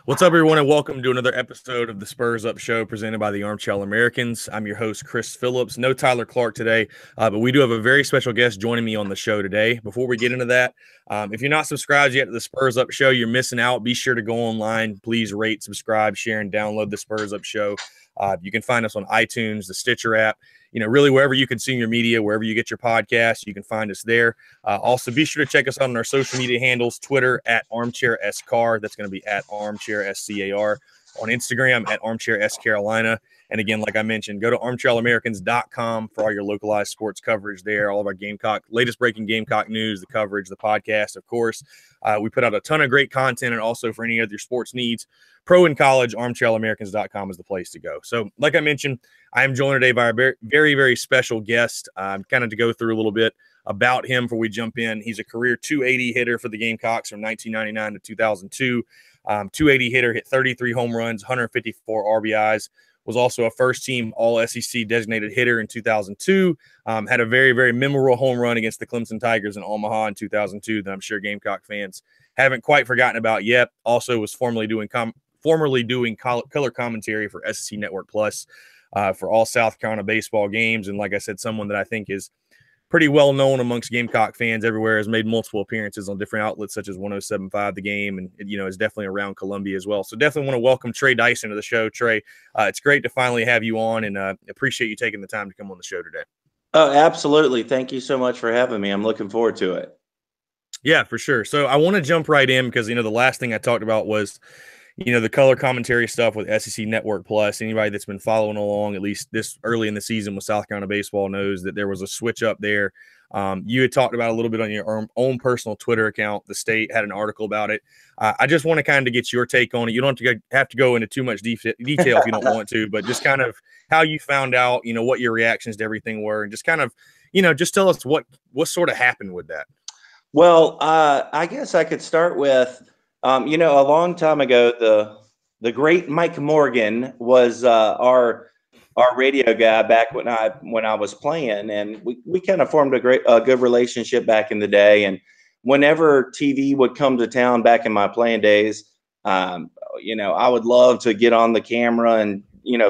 What's up, everyone, and welcome to another episode of the Spurs Up Show presented by the Armchair Americans. I'm your host, Chris Phillips. No Tyler Clark today, but we do have a very special guest joining me on the show today. Before we get into that, if you're not subscribed yet to the Spurs Up Show, you're missing out. Be sure to go online. Please rate, subscribe, share, and download the Spurs Up Show. You can find us on iTunes, the Stitcher app, really wherever you consume your media, wherever you get your podcasts, you can find us there. Also, be sure to check us out on our social media handles, Twitter at ArmchairSCar. That's going to be at ArmchairSCAR. On Instagram at ArmchairSCarolina. And again, like I mentioned, go to armchairamericans.com for all your localized sports coverage there, all of our latest breaking Gamecock news, the coverage, the podcast, of course. We put out a ton of great content, and also for any of your sports needs, pro and college, armchairamericans.com is the place to go. So like I mentioned, I am joined today by a very, very, very special guest, kind of to go through a little bit about him before we jump in. He's a career 280 hitter for the Gamecocks from 1999 to 2002. 280 hitter, hit 33 home runs, 154 RBIs, was also a first-team All-SEC designated hitter in 2002, had a very, very memorable home run against the Clemson Tigers in Omaha in 2002 that I'm sure Gamecock fans haven't quite forgotten about yet. Also was formerly doing color commentary for SEC Network Plus for all South Carolina baseball games, and like I said, someone that I think is pretty well known amongst Gamecock fans everywhere, has made multiple appearances on different outlets such as 107.5 The Game, and is definitely around Columbia as well. So definitely want to welcome Trey Dyson to the show. Trey, it's great to finally have you on, and appreciate you taking the time to come on the show today. Oh, absolutely. Thank you so much for having me. I'm looking forward to it. Yeah, for sure. So I want to jump right in because, the last thing I talked about was the color commentary stuff with SEC Network Plus. Anybody that's been following along, at least this early in the season with South Carolina baseball, knows that there was a switch up there. You had talked about a little bit on your own personal Twitter account. The State had an article about it. I just want to kind of get your take on it. You don't have to go into too much detail if you don't want to, but just kind of how you found out, what your reactions to everything were, and just kind of, just tell us what sort of happened with that. Well, I guess I could start with, a long time ago, the great Mike Morgan was our radio guy back when I was playing, and we kind of formed a good relationship back in the day. And whenever TV would come to town back in my playing days, I would love to get on the camera and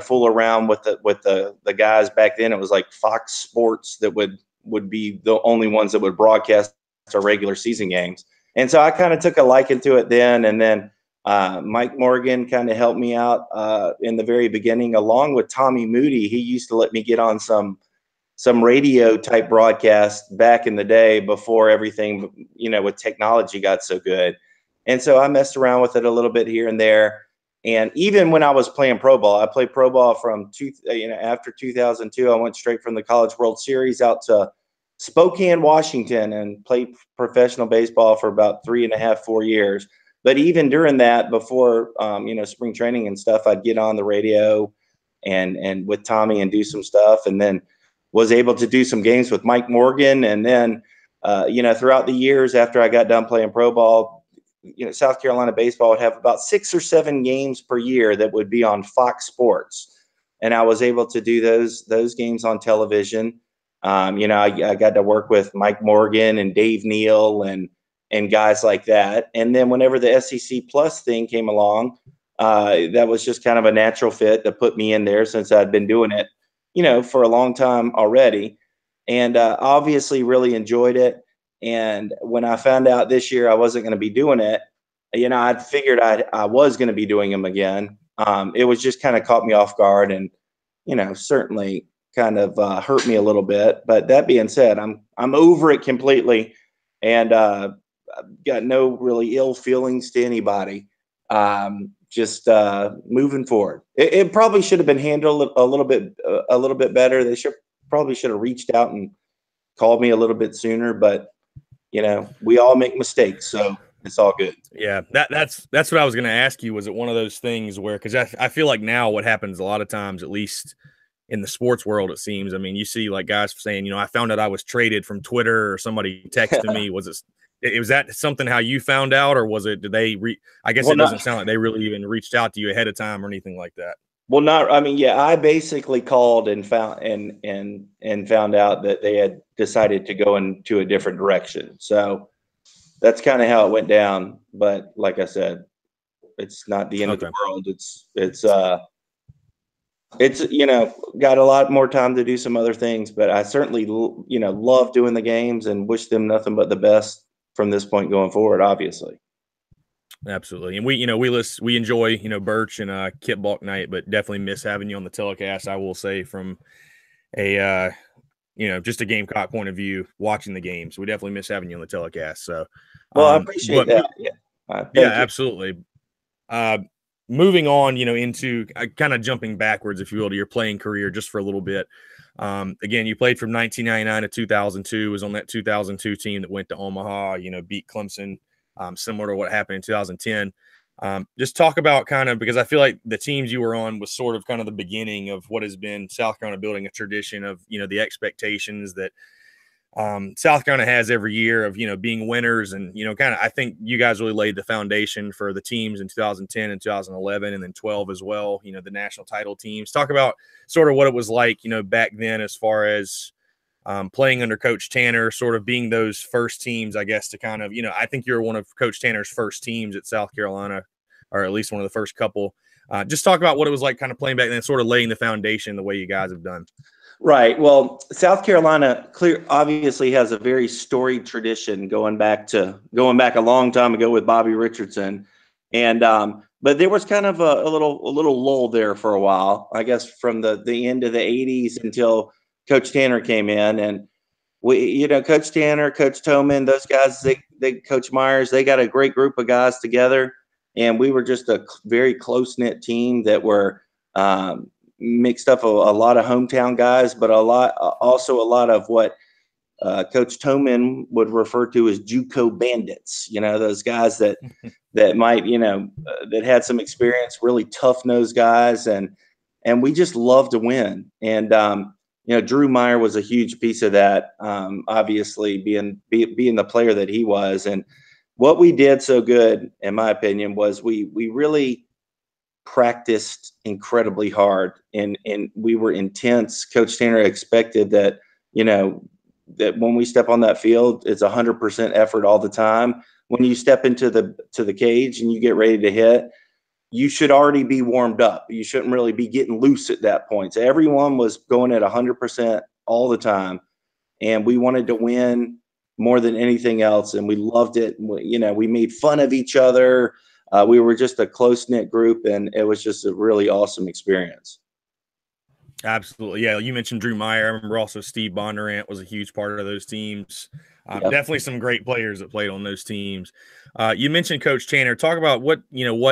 fool around with the guys back then. It was like Fox Sports that would be the only ones that would broadcast our regular season games. And so I kind of took a liking to it then. And then Mike Morgan kind of helped me out in the very beginning, along with Tommy Moody. He used to let me get on some radio type broadcasts back in the day before everything, with technology got so good. And so I messed around with it a little bit here and there. And even when I was playing pro ball, I played pro ball from after 2002. I went straight from the College World Series out to Spokane, Washington, and played professional baseball for about 3.5, 4 years. But even during that, before spring training and stuff, I'd get on the radio and with Tommy and do some stuff, and then was able to do some games with Mike Morgan. And then throughout the years after I got done playing pro ball, South Carolina baseball would have about 6 or 7 games per year that would be on Fox Sports, and I was able to do those games on television. I got to work with Mike Morgan and Dave Neal and guys like that. And then whenever the SEC Plus thing came along, that was just kind of a natural fit to put me in there, since I'd been doing it, for a long time already. And obviously really enjoyed it. And when I found out this year I wasn't going to be doing it, I'd figured I was going to be doing them again. It was just kind of caught me off guard, and, certainly kind of hurt me a little bit. But that being said, I'm over it completely, and I've got no really ill feelings to anybody. Just moving forward. It probably should have been handled a little bit better. They probably should have reached out and called me a little bit sooner. But we all make mistakes, so it's all good. Yeah, that's what I was going to ask you. Was it one of those things where, because I feel like now what happens a lot of times, at least in the sports world, it seems. I mean, you see like guys saying, I found out I was traded from Twitter, or somebody texted me. Was that something how you found out, or was it, I guess it doesn't sound like they really even reached out to you ahead of time or anything like that. Well, I basically called and found out that they had decided to go into a different direction. So that's kind of how it went down. But like I said, it's not the end of Okay. the world. It's got a lot more time to do some other things, but I certainly love doing the games and wish them nothing but the best from this point going forward, obviously. Absolutely. And we enjoy, Birch and Kip Balk night, but definitely miss having you on the telecast. I will say from a just a Gamecock point of view, watching the games, we definitely miss having you on the telecast. So, well, I appreciate that. Yeah. Yeah, Thank you. absolutely. Moving on, into kind of jumping backwards, if you will, to your playing career just for a little bit. Again, you played from 1999 to 2002, was on that 2002 team that went to Omaha, beat Clemson, similar to what happened in 2010. Just talk about kind of, because I feel like the teams you were on was sort of kind of the beginning of what has been South Carolina building a tradition of, the expectations that South Carolina has every year of, being winners. And, kind of, I think you guys really laid the foundation for the teams in 2010 and 2011 and then 12 as well, the national title teams. Talk about sort of what it was like, back then as far as playing under Coach Tanner, sort of being those first teams, I guess, to kind of, I think you're one of Coach Tanner's first teams at South Carolina, or at least one of the first couple. Just talk about what it was like kind of playing back then, sort of laying the foundation the way you guys have done. Right. Well, South Carolina obviously has a very storied tradition going back a long time ago with Bobby Richardson. And but there was kind of a little lull there for a while, I guess, from the end of the 80s until Coach Tanner came in. And Coach Tanner, Coach Toman, those guys, they Coach Myers, they got a great group of guys together. And we were just a very close-knit team that were mixed up a lot of hometown guys, but also a lot of what Coach Toman would refer to as JUCO bandits. Those guys that might that had some experience, really tough nosed guys, and we just love to win. And Drew Meyer was a huge piece of that. Obviously, being the player that he was, and what we did so good, in my opinion, was we really practiced incredibly hard and we were intense. Coach Tanner expected that, that when we step on that field, it's 100% effort all the time. When you step into the cage and you get ready to hit, you should already be warmed up. You shouldn't really be getting loose at that point. So everyone was going at 100% all the time. And we wanted to win more than anything else. And we loved it. We made fun of each other. We were just a close-knit group, and it was just a really awesome experience. Absolutely. Yeah, you mentioned Drew Meyer. I remember also Steve Bondurant was a huge part of those teams. Yep. Definitely some great players that played on those teams. You mentioned Coach Tanner. Talk about what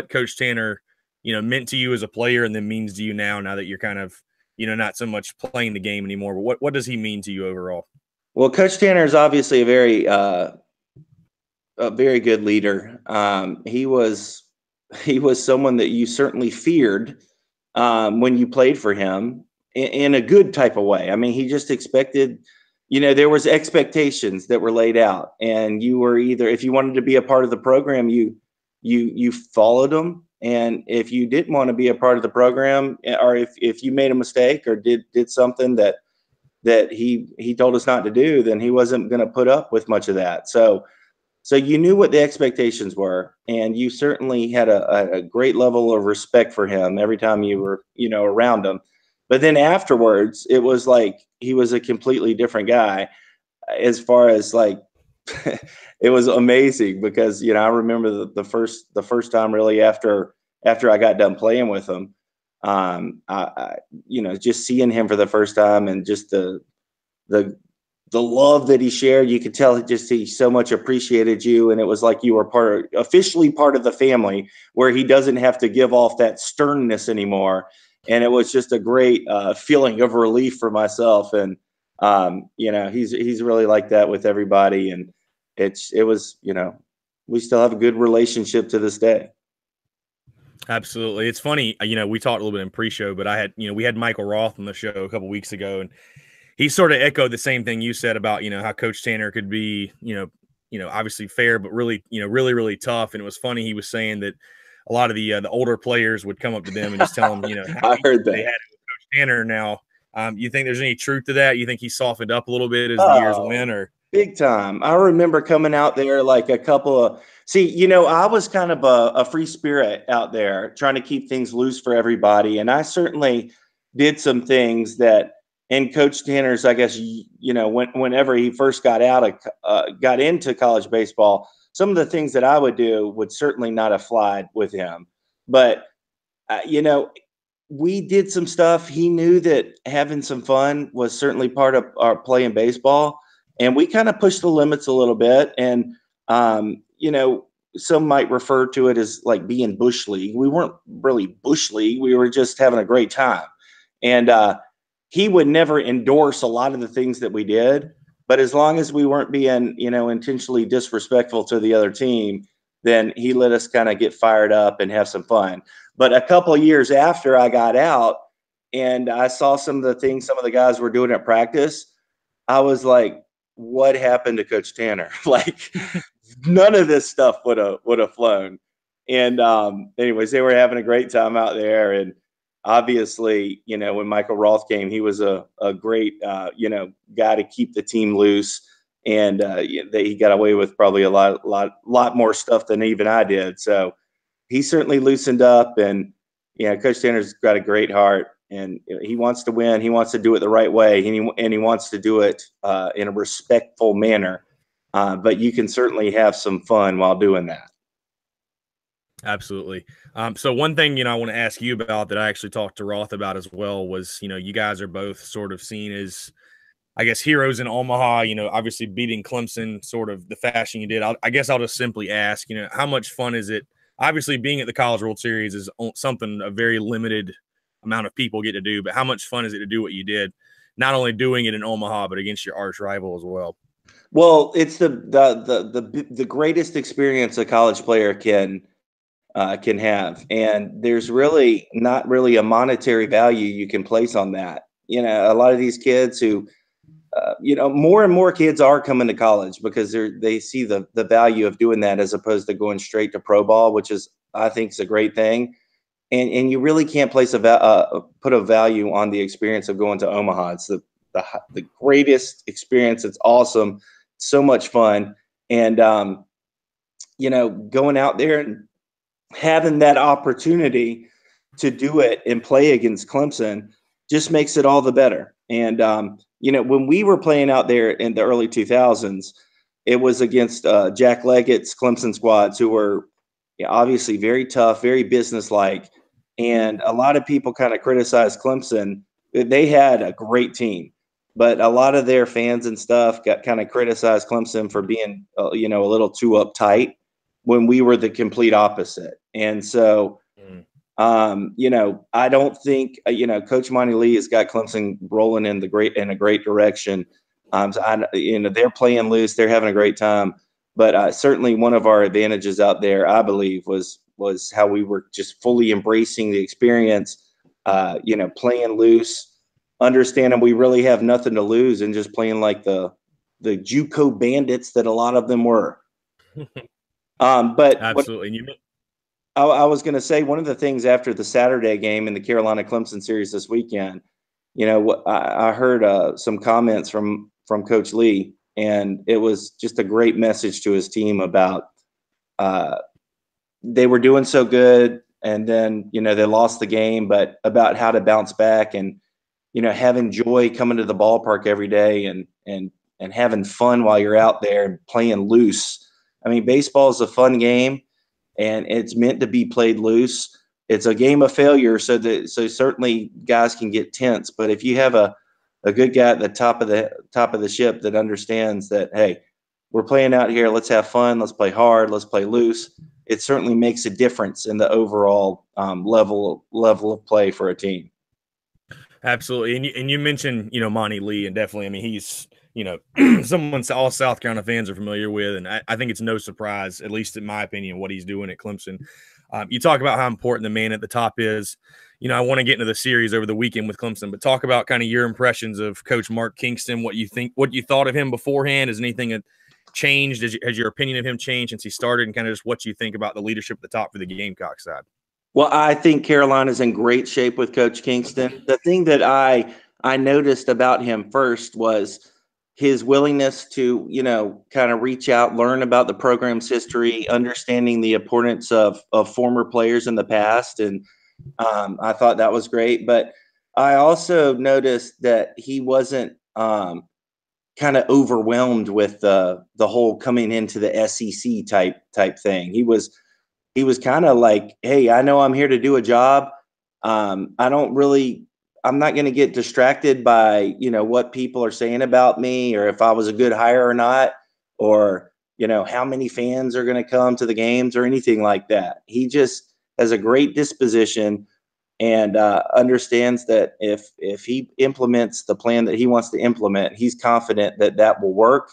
Coach Tanner, meant to you as a player and then means to you now that you're kind of, not so much playing the game anymore. But what does he mean to you overall? Well, Coach Tanner is obviously a very good leader. He was someone that you certainly feared when you played for him in a good type of way. I mean, he just expected, there was expectations that were laid out, and you were either, if you wanted to be a part of the program, you followed them. And if you didn't want to be a part of the program, or if you made a mistake or did something that he told us not to do, then he wasn't going to put up with much of that. So you knew what the expectations were, and you certainly had a great level of respect for him every time you were, around him. But then afterwards, it was like he was a completely different guy. As far as like, it was amazing because I remember the first time really after I got done playing with him, I just seeing him for the first time and just the love that he shared. You could tell he so much appreciated you. And it was like you were officially part of the family, where he doesn't have to give off that sternness anymore. And it was just a great feeling of relief for myself. And, he's really like that with everybody. And it was, we still have a good relationship to this day. Absolutely. It's funny, we talked a little bit in pre-show, but we had Michael Roth on the show a couple weeks ago, and he sort of echoed the same thing you said about, how Coach Tanner could be, obviously fair, but really, really, really tough. And it was funny. He was saying that a lot of the older players would come up to them and just tell them, how I heard that they had it with Coach Tanner. Now, you think there's any truth to that? You think he softened up a little bit as the years went, or big time? I remember coming out there like a couple of See, I was kind of a free spirit out there trying to keep things loose for everybody. And I certainly did some things that, and Coach Tanner's, I guess, whenever he first got got into college baseball, some of the things that I would do would certainly not have flied with him. But, we did some stuff. He knew that having some fun was certainly part of our playing baseball. And we kind of pushed the limits a little bit. And, some might refer to it as like being bush league. We weren't really bush league. We were just having a great time. And he would never endorse a lot of the things that we did. But as long as we weren't being, intentionally disrespectful to the other team, then he let us kind of get fired up and have some fun. But a couple of years after I got out and I saw some of the things some of the guys were doing at practice, I was like, what happened to Coach Tanner? Like, none of this stuff would have flown. And anyways, they were having a great time out there. And obviously, when Michael Roth came, he was a great, guy to keep the team loose. And he got away with probably a lot more stuff than even I did. So he certainly loosened up. And, Coach Tanner's got a great heart. And he wants to win. He wants to do it the right way. And he wants to do it in a respectful manner. But you can certainly have some fun while doing that. Absolutely. So one thing, I want to ask you about that I actually talked to Roth about as well was, you guys are both sort of seen as, I guess, heroes in Omaha, obviously beating Clemson sort of the fashion you did. I guess I'll just simply ask, how much fun is it? Obviously being at the College World Series is something a very limited amount of people get to do, but how much fun is it to do what you did? Not only doing it in Omaha, but against your arch rival as well. Well, it's the greatest experience a college player can have, and there's really not really a monetary value you can place on that. A lot of these kids who, more and more kids are coming to college because they see the value of doing that as opposed to going straight to pro ball, which is, I think, is a great thing. And you really can't place put a value on the experience of going to Omaha. It's the greatest experience. It's awesome. So much fun. And, going out there and having that opportunity to do it and play against Clemson just makes it all the better. And, when we were playing out there in the early 2000s, it was against Jack Leggett's Clemson squads, who were obviously very tough, very businesslike. And a lot of people kind of criticized Clemson. They had a great team, but a lot of their fans and stuff got kind of criticized Clemson for being, a little too uptight when we were the complete opposite. And so, I don't think, Coach Monty Lee has got Clemson rolling in a great direction. So they're playing loose. They're having a great time. But certainly one of our advantages out there, I believe, was how we were just fully embracing the experience, playing loose, understanding we really have nothing to lose, and just playing like the JUCO bandits that a lot of them were. But absolutely. I was going to say, one of the things after the Saturday game in the Carolina Clemson series this weekend, I heard some comments from Coach Lee, and it was just a great message to his team about they were doing so good, and then they lost the game, but about how to bounce back and having joy coming to the ballpark every day and having fun while you're out there and playing loose. I mean, baseball is a fun game, and it's meant to be played loose. It's a game of failure, so certainly guys can get tense. But if you have a good guy at the top of the ship that understands that, hey, we're playing out here, let's have fun, let's play hard, let's play loose, it certainly makes a difference in the overall level of play for a team. Absolutely, and you mentioned Monty Lee, and definitely, I mean, he's someone all South Carolina fans are familiar with, and I think it's no surprise, at least in my opinion, what he's doing at Clemson. You talk about how important the man at the top is. I want to get into the series over the weekend with Clemson, but talk about kind of your impressions of Coach Mark Kingston, what you thought of him beforehand. Has anything changed? Has your opinion of him changed since he started, and kind of just what you think about the leadership at the top for the Gamecock side? Well, I think Carolina's in great shape with Coach Kingston. The thing that I noticed about him first was his willingness to, kind of reach out, learn about the program's history, understanding the importance of former players in the past. And I thought that was great. But I also noticed that he wasn't kind of overwhelmed with the whole coming into the SEC type thing. He was kind of like, hey, I know I'm here to do a job. I'm not going to get distracted by, what people are saying about me, or if I was a good hire or not, or, how many fans are going to come to the games or anything like that. He just has a great disposition and understands that if he implements the plan that he wants to implement, he's confident that that will work.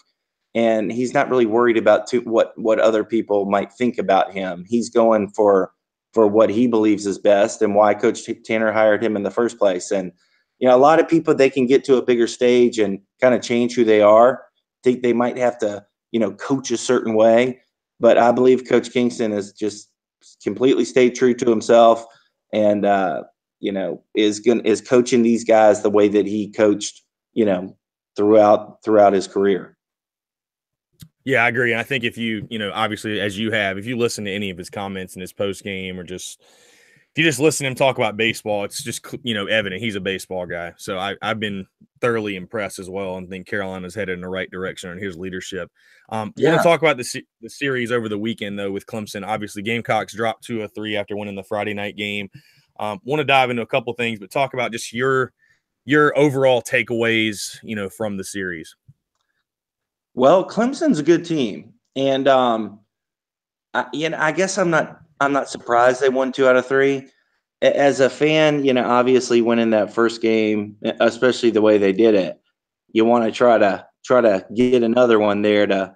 And he's not really worried about what other people might think about him. He's going for what he believes is best, and why Coach Tanner hired him in the first place. And, a lot of people, they can get to a bigger stage and kind of change who they are. Think they might have to, coach a certain way. But I believe Coach Kingston has just completely stayed true to himself, and, is coaching these guys the way that he coached, throughout his career. Yeah, I agree. And I think if you, obviously, as you have, if you listen to any of his comments in his post game, or just if you just listen to him talk about baseball, it's just, evident he's a baseball guy. So I've been thoroughly impressed as well, and think Carolina's headed in the right direction in his leadership. Want to talk about the series over the weekend, though, with Clemson. Obviously, Gamecocks dropped 2-3 after winning the Friday night game. Want to dive into a couple things, but talk about just your overall takeaways, from the series. Well, Clemson's a good team, and I guess I'm not surprised they won 2 out of 3. As a fan, obviously winning that first game, especially the way they did it, you want to try to get another one there to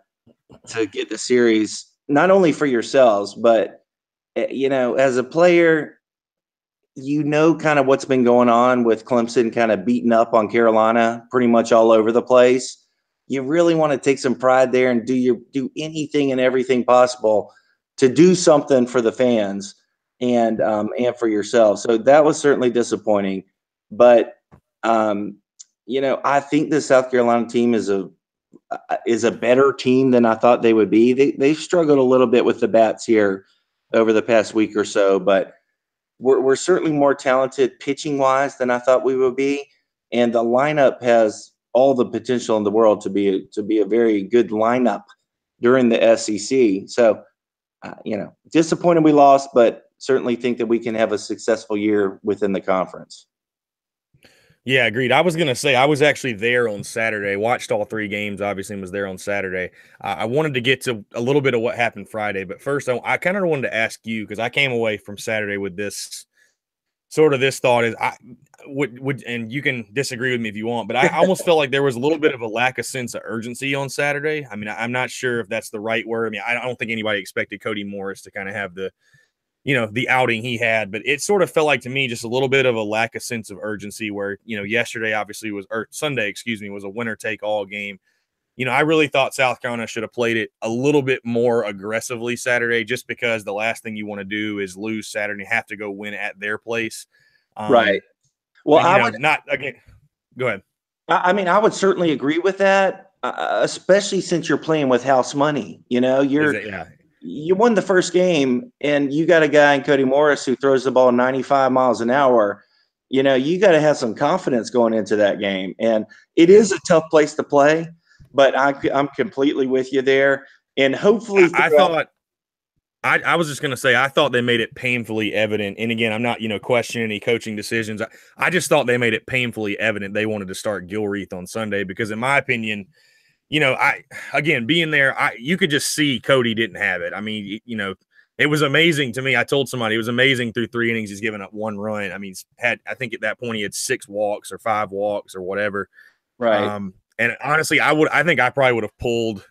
get the series, not only for yourselves, but as a player, kind of what's been going on with Clemson, kind of beating up on Carolina pretty much all over the place. You really want to take some pride there and do anything and everything possible to do something for the fans and for yourself. So that was certainly disappointing. But I think the South Carolina team is a better team than I thought they would be. They've struggled a little bit with the bats here over the past week or so, but we're certainly more talented pitching wise than I thought we would be, and the lineup has all the potential in the world to be a very good lineup during the SEC. So, disappointed we lost, but certainly think that we can have a successful year within the conference. Yeah, agreed. I was going to say, I was actually there on Saturday, watched all 3 games, obviously, and was there on Saturday. I wanted to get to a little bit of what happened Friday, but first I kind of wanted to ask you, because I came away from Saturday with this thought is, I would, and you can disagree with me if you want, but I almost felt like there was a little bit of a lack of sense of urgency on Saturday. I mean, I'm not sure if that's the right word. I mean, I don't think anybody expected Cody Morris to kind of have the outing he had, but it sort of felt like to me just a little bit of a lack of sense of urgency where, yesterday obviously Sunday, was a winner take all game. I really thought South Carolina should have played it a little bit more aggressively Saturday, just because the last thing you want to do is lose Saturday and have to go win at their place. Right. Well, go ahead. I mean, I would certainly agree with that, especially since you're playing with house money. You won the first game, and you got a guy in Cody Morris who throws the ball 95 miles an hour. You got to have some confidence going into that game. And it is a tough place to play, but I'm completely with you there. And hopefully I was just going to say, I thought they made it painfully evident. And again, I'm not, questioning any coaching decisions. I just thought they made it painfully evident they wanted to start Gilreath on Sunday, because in my opinion, being there, you could just see Cody didn't have it. I mean, it was amazing to me. I told somebody it was amazing through 3 innings. He's given up 1 run. I mean, I think at that point he had 6 walks or 5 walks or whatever. Right. And honestly, I think I probably would have pulled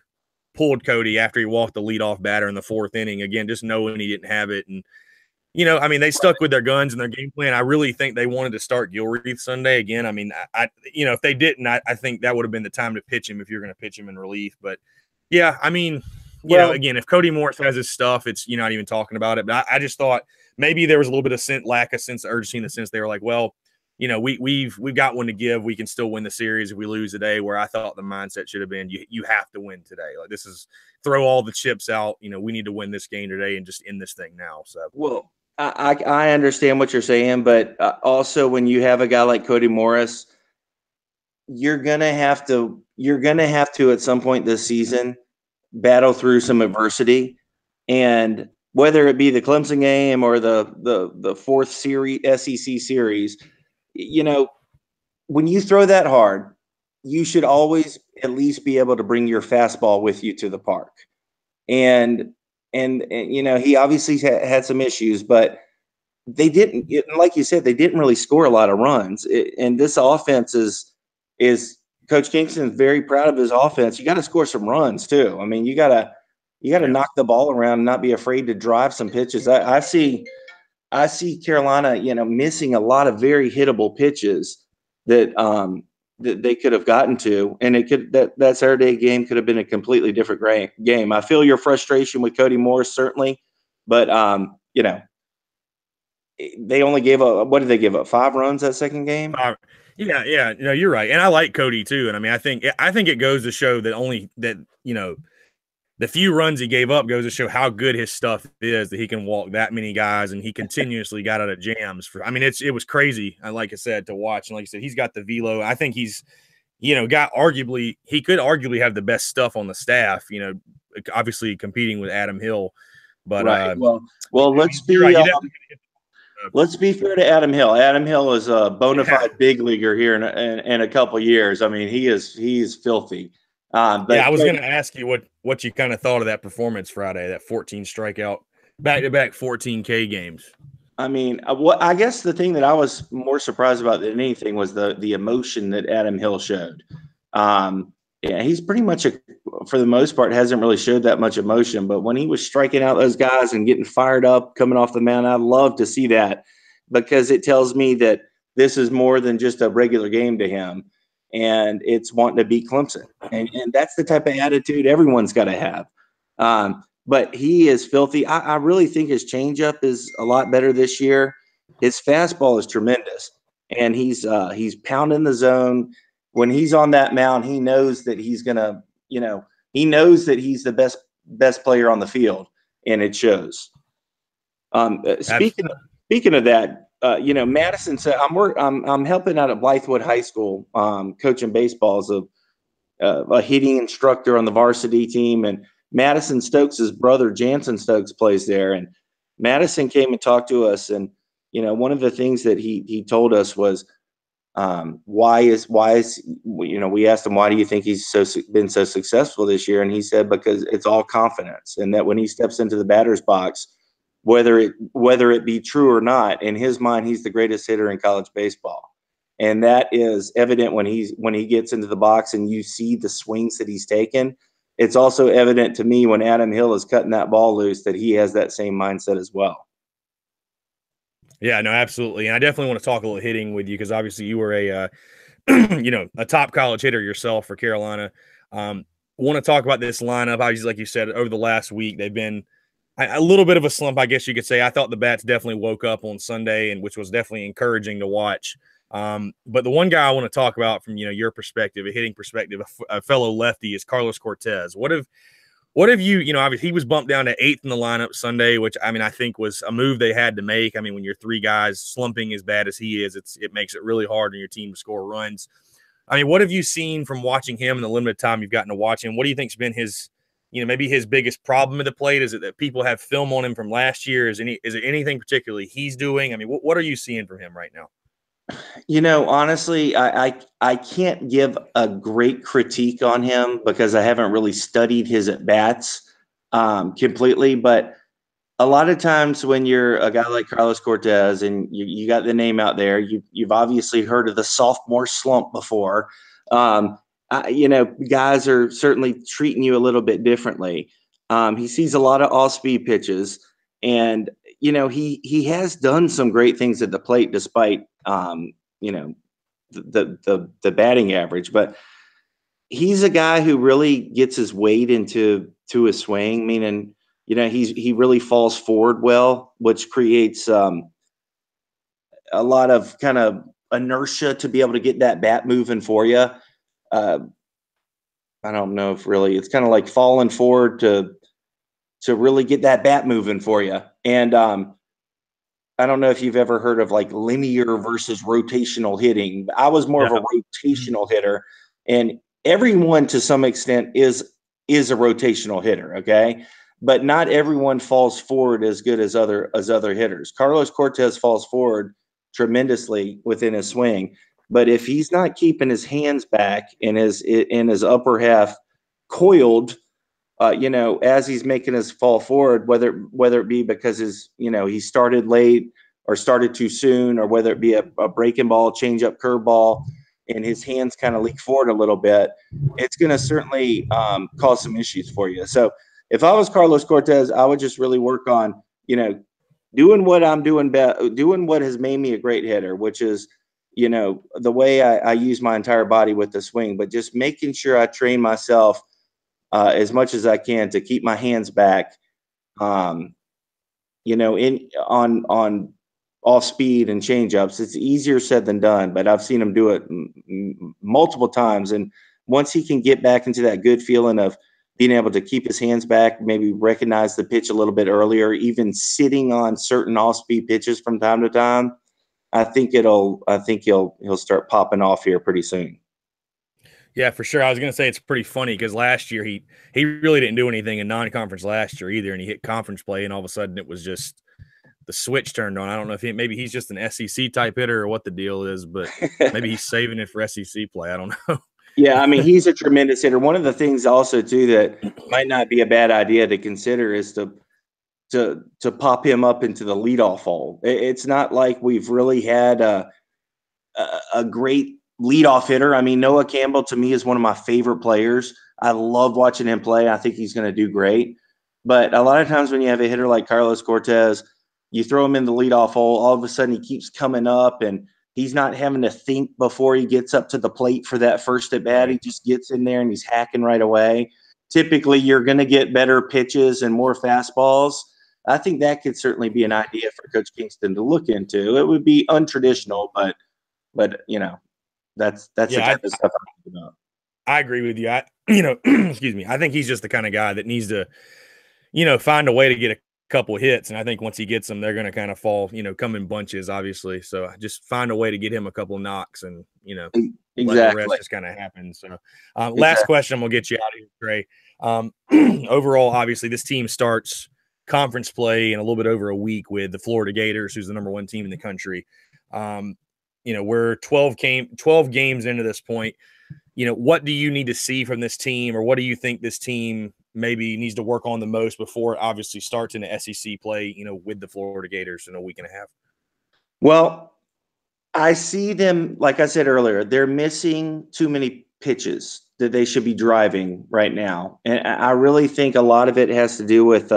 Cody after he walked the leadoff batter in the 4th inning, again, just knowing he didn't have it. And, they stuck with their guns and their game plan. I really think they wanted to start Gilreath Sunday again. I mean, if they didn't, I think that would have been the time to pitch him if you're going to pitch him in relief. But yeah, I mean, again, if Cody Morris has his stuff, it's, you're not even talking about it. But I just thought maybe there was a little bit of lack of sense of urgency, in the sense they were like, well, we've got one to give. We can still win the series if we lose today. Where I thought the mindset should have been, you have to win today. Like, this is throw all the chips out. We need to win this game today and just end this thing now. So, well, I understand what you're saying, but also when you have a guy like Cody Morris, you're gonna have to at some point this season battle through some adversity, and whether it be the Clemson game or the fourth series SEC series, when you throw that hard, you should always at least be able to bring your fastball with you to the park. And he obviously had some issues, but they didn't, like you said, they didn't really score a lot of runs. And this offense is Coach Kingston's very proud of his offense. You got to score some runs too. I mean, you got to knock the ball around and not be afraid to drive some pitches. I see Carolina, missing a lot of very hittable pitches that that they could have gotten to, and that Saturday game could have been a completely different game. I feel your frustration with Cody Morris, certainly, but they only gave up. What did they give up? 5 runs that second game. Yeah. No, you're right, and I like Cody too. And I mean, I think it goes to show that the few runs he gave up goes to show how good his stuff is, that he can walk that many guys, and he continuously got out of jams. It was crazy, like I said, to watch. And like I said, he's got the velo. I think he's, he could arguably have the best stuff on the staff, obviously competing with Adam Hill. But right. Let's be fair to Adam Hill. Adam Hill is a bona fide big leaguer here in a couple of years. I mean, he's filthy. I was going to ask you what you kind of thought of that performance Friday, that 14 strikeout, back-to-back 14K games. I mean, I guess the thing that I was more surprised about than anything was the emotion that Adam Hill showed. He's pretty much, for the most part, hasn't really showed that much emotion. But when he was striking out those guys and getting fired up, coming off the mound, I love to see that, because it tells me that this is more than just a regular game to him. And it's wanting to beat Clemson. And that's the type of attitude everyone's got to have. But he is filthy. I really think his changeup is a lot better this year. His fastball is tremendous. And he's pounding the zone. When he's on that mound, he knows that he's going to, he knows that he's the best player on the field, and it shows. Speaking of that, Madison said, I'm helping out at Blythewood High School, coaching baseball as a hitting instructor on the varsity team. And Madison Stokes' brother, Jansen Stokes, plays there. And Madison came and talked to us. And, one of the things that he told us was, we asked him, why do you think he's been so successful this year? And he said, because it's all confidence. And that when he steps into the batter's box, whether it be true or not, in his mind, he's the greatest hitter in college baseball. And that is evident when he gets into the box and you see the swings that he's taken. It's also evident to me when Adam Hill is cutting that ball loose that he has that same mindset as well. Yeah, no, absolutely. And I definitely want to talk a little hitting with you, because obviously you were a top college hitter yourself for Carolina. Want to talk about this lineup. Obviously, like you said, over the last week, they've been a little bit of a slump, I guess you could say. I thought the bats definitely woke up on Sunday, and which was definitely encouraging to watch. But the one guy I want to talk about from your perspective, a hitting perspective, a fellow lefty, is Carlos Cortez. What have you, obviously he was bumped down to 8th in the lineup Sunday, which I think was a move they had to make. I mean, when you're 3 guys slumping as bad as he is, it makes it really hard on your team to score runs. I mean, what have you seen from watching him in the limited time you've gotten to watch him? What do you think's been his, maybe his biggest problem at the plate? Is it that people have film on him from last year? Is it anything particularly he's doing? I mean, what are you seeing from him right now? Honestly, I can't give a great critique on him because I haven't really studied his at-bats completely. But a lot of times when you're a guy like Carlos Cortez and you got the name out there, you've obviously heard of the sophomore slump before. Guys are certainly treating you a little bit differently. He sees a lot of off-speed pitches, and he has done some great things at the plate despite the batting average. But he's a guy who really gets his weight into his swing, meaning he really falls forward well, which creates a lot of kind of inertia to be able to get that bat moving for you. I don't know if really it's kind of like falling forward to really get that bat moving for you. And I don't know if you've ever heard of like linear versus rotational hitting. I was more of a rotational hitter, and everyone to some extent is a rotational hitter, okay? But not everyone falls forward as good as other hitters. Carlos Cortez falls forward tremendously within his swing, but if he's not keeping his hands back and his upper half coiled, as he's making his fall forward, whether it be because he started late or started too soon, or whether it be a breaking ball, change up, curve ball, and his hands kind of leak forward a little bit, it's going to certainly cause some issues for you. So if I was Carlos Cortez, I would just really work on, doing what I'm doing, doing what has made me a great hitter, which is, the way I use my entire body with the swing, but just making sure I train myself as much as I can to keep my hands back, on off speed and change ups. It's easier said than done, but I've seen him do it multiple times. And once he can get back into that good feeling of being able to keep his hands back, maybe recognize the pitch a little bit earlier, even sitting on certain off speed pitches from time to time, I think he'll start popping off here pretty soon. Yeah, for sure. I was going to say it's pretty funny because last year he really didn't do anything in non-conference last year either, and he hit conference play, and all of a sudden it was just the switch turned on. I don't know if maybe he's just an SEC type hitter or what the deal is, but maybe he's saving it for SEC play. I don't know. Yeah, I mean, he's a tremendous hitter. One of the things also too that might not be a bad idea to consider is to pop him up into the leadoff hole. It's not like we've really had a great leadoff hitter. I mean, Noah Campbell to me is one of my favorite players. I love watching him play. I think he's going to do great. But a lot of times when you have a hitter like Carlos Cortez, you throw him in the leadoff hole, all of a sudden he keeps coming up and he's not having to think before he gets up to the plate for that first at bat. He just gets in there and he's hacking right away. Typically, you're going to get better pitches and more fastballs. I think that could certainly be an idea for Coach Kingston to look into. It would be untraditional, but that's the type of stuff I'm thinking about. I agree with you. Excuse me. I think he's just the kind of guy that needs to, find a way to get a couple hits. And I think once he gets them, they're going to kind of fall, come in bunches, obviously. So just find a way to get him a couple knocks and, exactly. Let the rest just kind of happen. So last question, we'll get you out of here, Trey. Overall, obviously, this team starts conference play in a little bit over a week with the Florida Gators, who's the number 1 team in the country. We're 12 games into this point. What do you need to see from this team, or what do you think this team maybe needs to work on the most before it obviously starts in the SEC play, with the Florida Gators in a week and a half? Well, I see them, like I said earlier, they're missing too many pitches that they should be driving right now. And I really think a lot of it has to do with,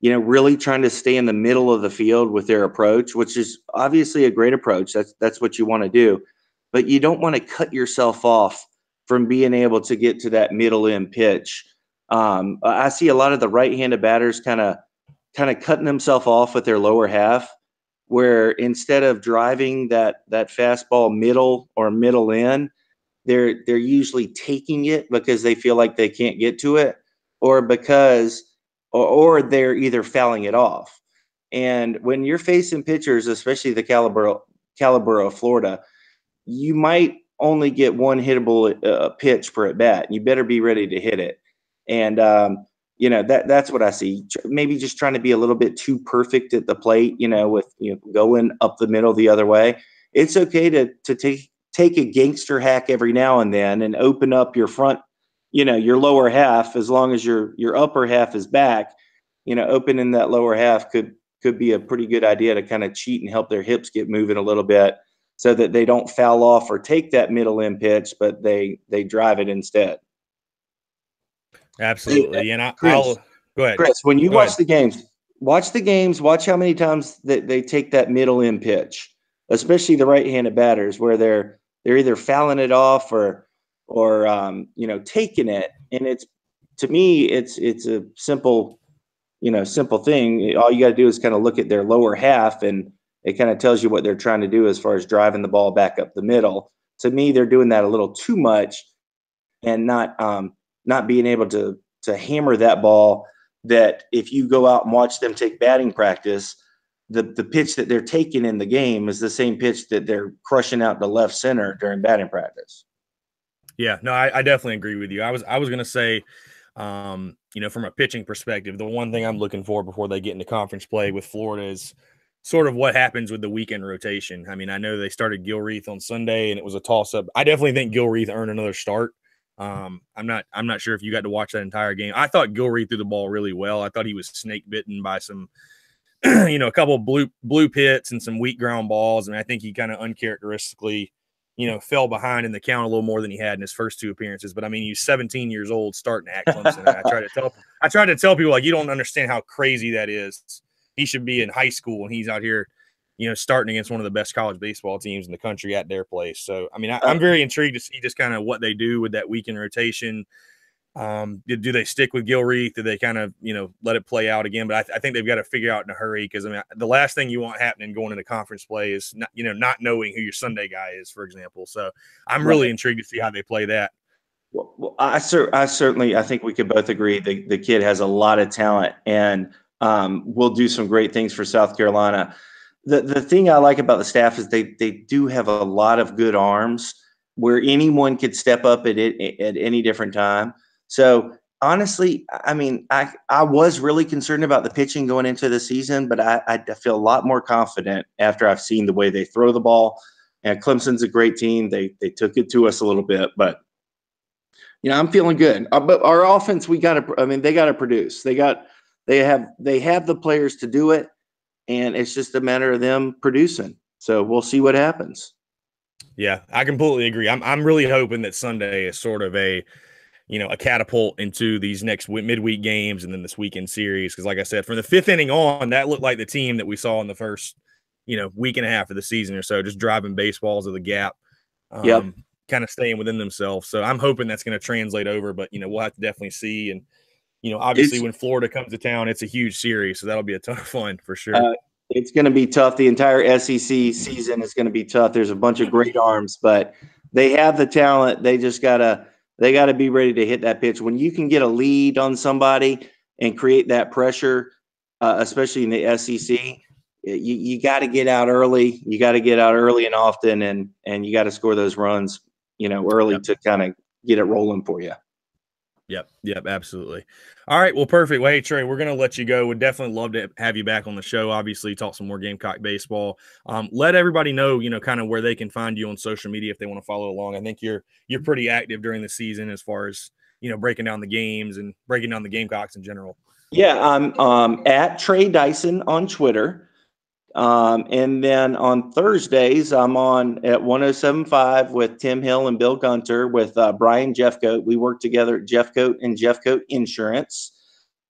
really trying to stay in the middle of the field with their approach, which is obviously a great approach. That's what you want to do. But you don't want to cut yourself off from being able to get to that middle end pitch. I see a lot of the right-handed batters kind of cutting themselves off with their lower half, where instead of driving that fastball middle or middle in, they're usually taking it because they feel like they can't get to it, or or they're either fouling it off. And when you're facing pitchers, especially the caliber of Florida, you might only get one hittable pitch per at bat. You better be ready to hit it. And that's what I see. Maybe just trying to be a little bit too perfect at the plate, with going up the middle the other way. It's okay to take a gangster hack every now and then and open up your front, your lower half, as long as your upper half is back. Opening that lower half could be a pretty good idea to kind of cheat and help their hips get moving a little bit, so that they don't foul off or take that middle end pitch, but they drive it instead. Absolutely. And Chris, I'll go ahead. Chris, when you watch the games, watch how many times they take that middle end pitch, especially the right-handed batters, where they're either fouling it off or taking it. And to me, it's a simple thing. All you got to do is kind of look at their lower half and it kind of tells you what they're trying to do as far as driving the ball back up the middle. To me, they're doing that a little too much and not being able to hammer that ball. That if you go out and watch them take batting practice, the pitch that they're taking in the game is the same pitch that they're crushing out to left center during batting practice. Yeah, no, I definitely agree with you. I was going to say, from a pitching perspective, the one thing I'm looking for before they get into conference play with Florida is sort of what happens with the weekend rotation. I mean, I know they started Gilreath on Sunday and it was a toss up. I definitely think Gilreath earned another start. I'm not sure if you got to watch that entire game. I thought Gilreath threw the ball really well. I thought he was snake bitten by some, a couple of blue pits and some weak ground balls. And I think he kind of uncharacteristically, fell behind in the count a little more than he had in his first two appearances. But I mean, he's 17 years old starting at Clemson. And I try to tell people, like, you don't understand how crazy that is. He should be in high school and he's out here, starting against one of the best college baseball teams in the country at their place. So, I mean, I'm very intrigued to see just kind of what they do with that weekend rotation. Do they stick with Gilreath? Do they kind of, let it play out again? But I think they've got to figure out in a hurry because, I mean, the last thing you want happening going into conference play is, not knowing who your Sunday guy is, for example. So I'm really intrigued to see how they play that. Well, I certainly, I think we could both agree the kid has a lot of talent and will do some great things for South Carolina. The thing I like about the staff is they do have a lot of good arms where anyone could step up at any different time. So honestly, I mean, I was really concerned about the pitching going into the season, but I feel a lot more confident after I've seen the way they throw the ball. And Clemson's a great team. They took it to us a little bit, but I'm feeling good. But our offense, they got to produce. They have the players to do it, and it's just a matter of them producing. So we'll see what happens. Yeah, I completely agree. I'm really hoping that Sunday is sort of a catapult into these next midweek games and then this weekend series. Because, like I said, from the fifth inning on, that looked like the team that we saw in the first, week and a half of the season or so, just driving baseballs to the gap, kind of staying within themselves. So I'm hoping that's going to translate over. But we'll have to definitely see. And obviously, when Florida comes to town, it's a huge series, so that'll be a ton of fun for sure. It's going to be tough. The entire SEC season is going to be tough. There's a bunch of great arms, but they have the talent. They just gotta be ready to hit that pitch. When you can get a lead on somebody and create that pressure, especially in the SEC, you got to get out early. You got to get out early and often, and you got to score those runs, early to kind of get it rolling for you. Yep, absolutely. All right, well, perfect. Well, hey, Trey, we're going to let you go. We'd definitely love to have you back on the show, obviously, talk some more Gamecock baseball. Let everybody know, kind of where they can find you on social media if they want to follow along. I think you're pretty active during the season as far as, breaking down the games and breaking down the Gamecocks in general. Yeah, I'm at Trey Dyson on Twitter. And then on Thursdays, I'm on at 107.5 with Tim Hill and Bill Gunter with Brian Jeffcoat. We work together at Jeffcoat and Jeffcoat Insurance.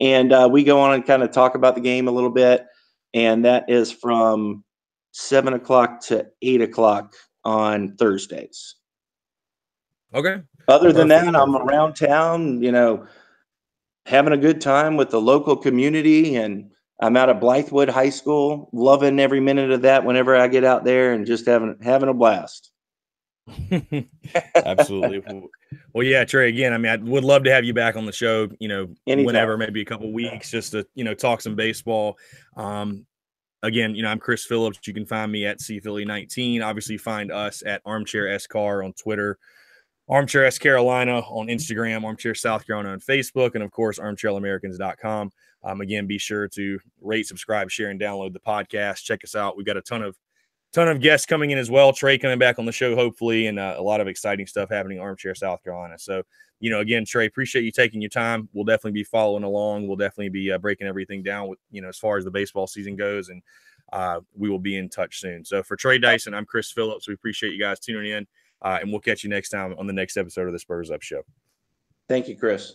And we go on and kind of talk about the game a little bit. And that is from 7 o'clock to 8 o'clock on Thursdays. Okay. Other than that, I'm around town, having a good time with the local community, and I'm out at Blythewood High School, loving every minute of that whenever I get out there and just having a blast. Absolutely. Well, yeah, Trey, again, I mean, I would love to have you back on the show, whenever, maybe a couple weeks, just to, talk some baseball. Again, I'm Chris Phillips. You can find me at CPhilly19. Obviously, find us at Armchair SCAR on Twitter, Armchair S Carolina on Instagram, Armchair South Carolina on Facebook, and of course, armchairamericans.com. Again, be sure to rate, subscribe, share, and download the podcast. Check us out. We've got a ton of guests coming in as well. Trey coming back on the show, hopefully, and a lot of exciting stuff happening in Armchair South Carolina. So, again, Trey, appreciate you taking your time. We'll definitely be following along. We'll definitely be breaking everything down with, as far as the baseball season goes, and we will be in touch soon. So for Trey Dyson, I'm Chris Phillips. We appreciate you guys tuning in. And we'll catch you next time on the next episode of the Spurs Up Show. Thank you, Chris.